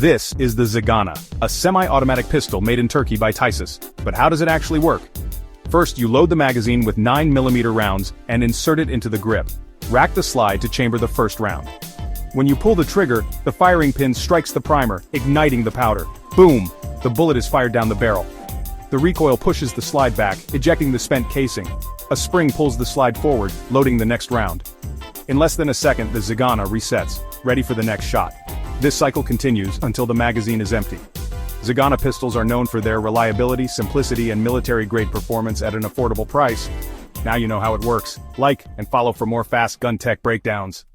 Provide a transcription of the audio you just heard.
This is the Zigana, a semi-automatic pistol made in Turkey by Tysus. But how does it actually work? First, you load the magazine with 9mm rounds and insert it into the grip. Rack the slide to chamber the first round. When you pull the trigger, the firing pin strikes the primer, igniting the powder. Boom! The bullet is fired down the barrel. The recoil pushes the slide back, ejecting the spent casing. A spring pulls the slide forward, loading the next round. In less than a second, the Zigana resets, ready for the next shot. This cycle continues until the magazine is empty. Zigana pistols are known for their reliability, simplicity, and military-grade performance at an affordable price. Now you know how it works. Like and follow for more fast gun tech breakdowns.